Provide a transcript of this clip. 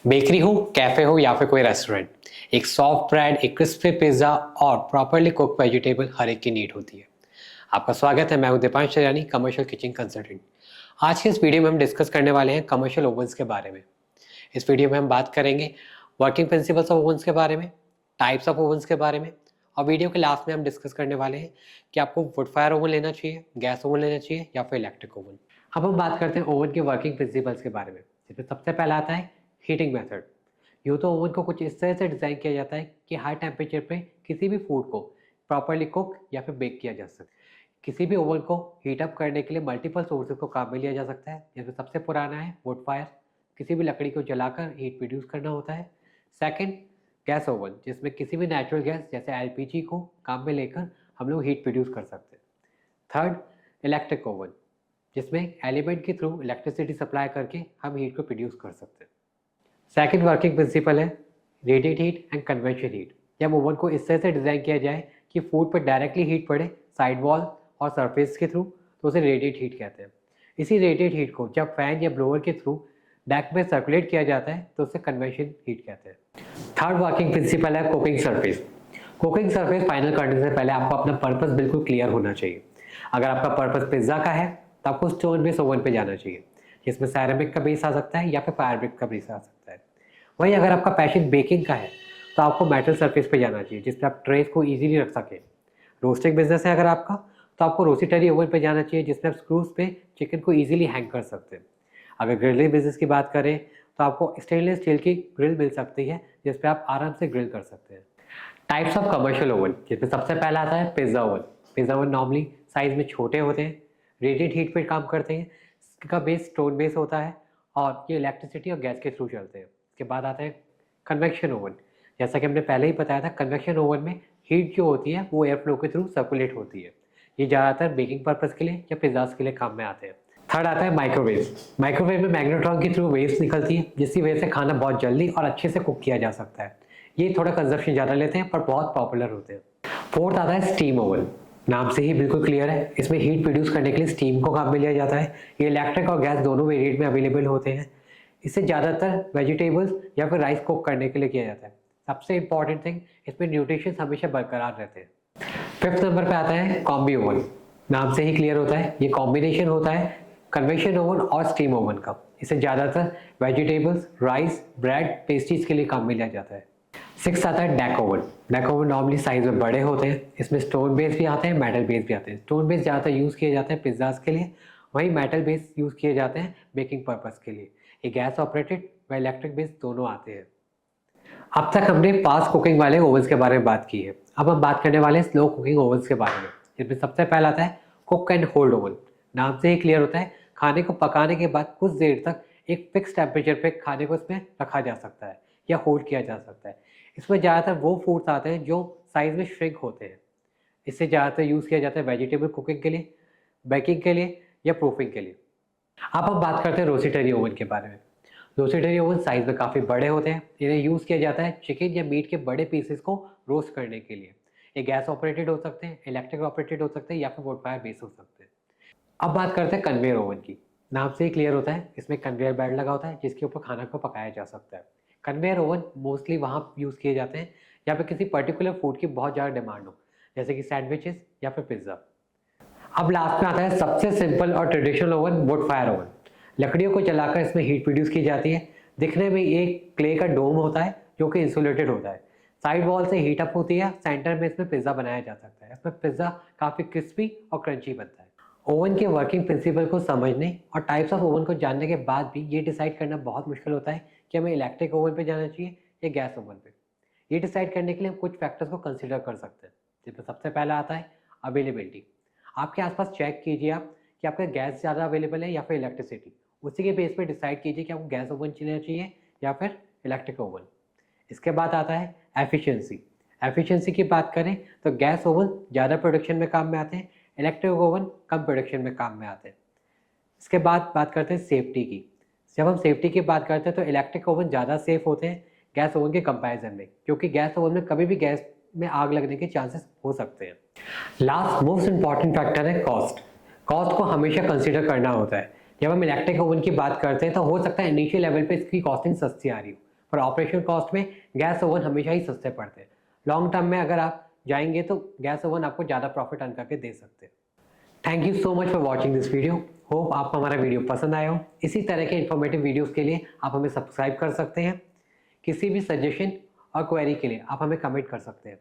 Bakery हो, cafe हो या फिर कोई रेस्टोरेंट, एक सॉफ्ट ब्रेड, एक क्रिस्पी पिज्जा और प्रॉपरली कुक वेजिटेबल हर एक की नीड होती है। आपका स्वागत है। मैं हूं दीपांश चरियानी, कमर्शियल किचन कंसल्टेंट। आज के इस वीडियो में हम डिस्कस करने वाले हैं कमर्शियल ओवंस के बारे में। इस वीडियो में हम बात करेंगे वर्किंग प्रिंसिपल्स ऑफ ओवंस के बारे में, टाइप्स ऑफ ओवंस के बारे में, और वीडियो के लास्ट में हम डिस्कस करने वाले हैं कि आपको वुड फायर ओवन लेना चाहिए, गैस ओवन लेना चाहिए या फिर इलेक्ट्रिक ओवन। अब हम बात करते हैं ओवन के वर्किंग प्रिंसिपल्स के बारे में, जिसमें सबसे पहला आता है हीटिंग मेथड। यूँ तो ओवन को कुछ इस तरह से डिज़ाइन किया जाता है कि हाई टेम्परेचर पे किसी भी फूड को प्रॉपरली कुक या फिर बेक किया जा सके। किसी भी ओवन को हीट अप करने के लिए मल्टीपल सोर्सेज को काम में लिया जा सकता है, जैसे सबसे पुराना है वुड फायर, किसी भी लकड़ी को जलाकर हीट प्रोड्यूस करना होता है। सेकंड, गैस ओवन, जिसमें किसी भी नेचुरल गैस जैसे एलपीजी को काम में लेकर हम लोग हीट प्रोड्यूस कर सकते हैं। थर्ड, इलेक्ट्रिक ओवन, जिसमें एलिमेंट के थ्रू इलेक्ट्रिसिटी सप्लाई करके हम हीट को प्रोड्यूस कर सकते हैं। सेकंड वर्किंग प्रिंसिपल है radiate heat and convection heat. जब ओवन को इस तरह से डिज़ाइन किया जाए कि फूड पर डायरेक्टली हीट पड़े साइड वॉल और सरफेस के थ्रू, तो उसे रेडिएट हीट कहते हैं। इसी रेडिएट हीट को जब फैन या ब्लोअर के थ्रू डेक में सर्कुलेट किया जाता है तो उसे कन्वेक्शन हीट कहते हैं। थर्ड वर्किंग प्रिंसिपल है cooking surface. Cooking surface final करने से पहले आपको अपना पर्पस बिल्कुल क्लियर होना चाहिए। अगर आपका पर्पस पिज्ज़ा का है तो आपको स्टोन बेस ओवन पे जाना चाहिए, जिसमें सैरेमिक का बेस आ सकता है या फिर फायर ब्रिक का बेस आ सकता है। वहीं अगर आपका पैशन बेकिंग का है तो आपको मेटल सरफेस पे जाना चाहिए, जिसपे आप ट्रेस को इजीली रख सकें। रोस्टिंग बिजनेस है अगर आपका तो आपको रोस्टिटरी ओवन पे जाना चाहिए, जिसमें आप स्क्रूज पे चिकन को इजीली हैंग कर सकते हैं। अगर ग्रिलिंग बिजनेस की बात करें तो आपको स्टेनलेस स्टील की ग्रिल मिल सकती है, जिस पे आप आराम से ग्रिल कर सकते हैं। टाइप्स ऑफ कमर्शियल ओवन, जिसमें सबसे पहला आता है pizza oven. Pizza oven normally size में छोटे होते हैं, रेडिएट हीट पे काम करते हैं, इसका बेस स्टोन बेस होता है और ये इलेक्ट्रिसिटी और गैस के थ्रू चलते हैं। इसके बाद आता है कन्वेक्शन ओवन। जैसा कि हमने पहले ही बताया था, कन्वेक्शन ओवन में हीट जो होती है वो एयर फ्लो के थ्रू सर्कुलेट होती है। ये ज़्यादातर बेकिंग पर्पज़ के लिए या पिज़्ज़ास के लिए काम में आते हैं। थर्ड आता है माइक्रोवेव। माइक्रोवेव में मैग्नेट्रॉन के थ्रू वेव्स निकलती है, जिसकी वजह से खाना बहुत जल्दी और अच्छे से कुक किया जा सकता है। ये थोड़ा कंजप्शन ज़्यादा लेते हैं पर बहुत पॉपुलर होते हैं। फोर्थ आता है स्टीम ओवन। नाम से ही बिल्कुल क्लियर है, इसमें हीट प्रोड्यूस करने के लिए स्टीम को काम में लिया जाता है। ये इलेक्ट्रिक और गैस दोनों वेरिएंट में अवेलेबल होते हैं। इसे ज़्यादातर वेजिटेबल्स या फिर राइस कुक करने के लिए किया जाता है। सबसे इंपॉर्टेंट थिंग, इसमें न्यूट्रिशन हमेशा बरकरार रहते हैं। फिफ्थ नंबर पे आता है कॉम्बी ओवन। नाम से ही क्लियर होता है, ये कॉम्बिनेशन होता है कन्वेक्शन ओवन और स्टीम ओवन का। इसे ज़्यादातर वेजिटेबल्स, राइस, ब्रेड, पेस्ट्रीज के लिए काम में लिया जाता है। सिक्स आता है deck oven. Deck oven normally size में बड़े होते हैं, इसमें स्टोन बेस भी आते हैं, मेटल बेस भी आते हैं। स्टोन बेस ज़्यादातर यूज़ किए जाते हैं पिज्ज़ास के लिए, वहीं मेटल बेस यूज़ किए जाते हैं बेकिंग पर्पज़ के लिए। ये गैस ऑपरेटेड व इलेक्ट्रिक बेस दोनों आते हैं। अब तक हमने फास्ट कुकिंग वाले ओवंस के बारे में बात की है। अब हम बात करने वाले हैं स्लो कुकिंग ओवंस के बारे में, जिसमें सबसे पहला आता है कुक एंड होल्ड ओवन। नाम से ही क्लियर होता है, खाने को पकाने के बाद कुछ देर तक एक फिक्स टेम्परेचर पे खाने को इसमें रखा जा सकता है या होल्ड किया जा सकता है। इसमें ज़्यादातर वो फूड्स आते हैं जो साइज में श्रिंक होते हैं। इससे ज़्यादातर यूज़ किया जाता है वेजिटेबल कुकिंग के लिए, बेकिंग के लिए या प्रूफिंग के लिए। अब हम बात करते हैं रोस्टिटरी ओवन के बारे में। रोस्टिटरी ओवन साइज में काफ़ी बड़े होते हैं। इन्हें यूज़ किया जाता है चिकन या मीट के बड़े पीसेस को रोस्ट करने के लिए। ये गैस ऑपरेटेड हो सकते हैं, इलेक्ट्रिक ऑपरेटेड हो सकते हैं या फिर वुड फायर बेस हो सकते हैं। अब बात करते हैं कन्वेयर ओवन की। नाम से ही क्लियर होता है, इसमें कन्वेयर बेल्ट लगा होता है जिसके ऊपर खाना को पकाया जा सकता है। कन्वेयर ओवन मोस्टली वहाँ यूज़ किए जाते हैं जहाँ पे किसी पर्टिकुलर फूड की बहुत ज़्यादा डिमांड हो, जैसे कि सैंडविचेस या फिर पिज्ज़ा। अब लास्ट में आता है सबसे सिंपल और traditional oven, wood fire oven. लकड़ियों को जलाकर इसमें हीट प्रोड्यूस की जाती है। दिखने में एक क्ले का डोम होता है जो कि इंसुलेटेड होता है। साइड वॉल से हीट अप होती है, सेंटर में इसमें पिज़्ज़ा बनाया जा सकता है। इसमें पिज़्ज़ा काफ़ी क्रिस्पी और क्रंची बनता है। ओवन के वर्किंग प्रिंसिपल को समझने और टाइप्स ऑफ ओवन को जानने के बाद भी ये डिसाइड करना बहुत मुश्किल होता है कि हमें इलेक्ट्रिक ओवन पे जाना चाहिए या गैस ओवन पे। ये डिसाइड करने के लिए हम कुछ फैक्टर्स को कंसिडर कर सकते हैं, जिसमें सबसे पहला आता है अवेलेबिलिटी। आपके आसपास चेक कीजिए आप कि आपका गैस ज़्यादा अवेलेबल है या फिर इलेक्ट्रिसिटी। उसी के बेस पे डिसाइड कीजिए कि आपको गैस ओवन चलाना चाहिए या फिर इलेक्ट्रिक ओवन। इसके बाद आता है एफिशिएंसी। एफिशिएंसी की बात करें तो गैस ओवन ज़्यादा प्रोडक्शन में काम में आते हैं, इलेक्ट्रिक ओवन कम प्रोडक्शन में काम में आते हैं। इसके बाद बात करते हैं सेफ्टी की। जब हम सेफ्टी की बात करते हैं तो इलेक्ट्रिक ओवन ज़्यादा सेफ होते हैं गैस ओवन के कंपैरिजन में, क्योंकि गैस ओवन में कभी भी गैस में आग लगने के चांसेस हो सकते हैं। लास्ट मोस्ट इंपॉर्टेंट फैक्टर है कॉस्ट। कॉस्ट को हमेशा कंसिडर करना होता है। जब हम इलेक्ट्रिक ओवन की बात करते हैं तो हो सकता है इनिशियल लेवल पे इसकी कॉस्टिंग सस्ती आ रही हो, पर ऑपरेशन कॉस्ट में गैस ओवन हमेशा ही सस्ते पड़ते हैं। लॉन्ग टर्म में अगर आप जाएंगे तो गैस ओवन आपको ज़्यादा प्रॉफिट अर्न करके दे सकते हैं। Thank you so much for watching this video. Hope आपको हमारा वीडियो पसंद आया हो। इसी तरह के इन्फॉर्मेटिव वीडियोस के लिए आप हमें सब्सक्राइब कर सकते हैं। किसी भी सजेशन और क्वेरी के लिए आप हमें कमेंट कर सकते हैं।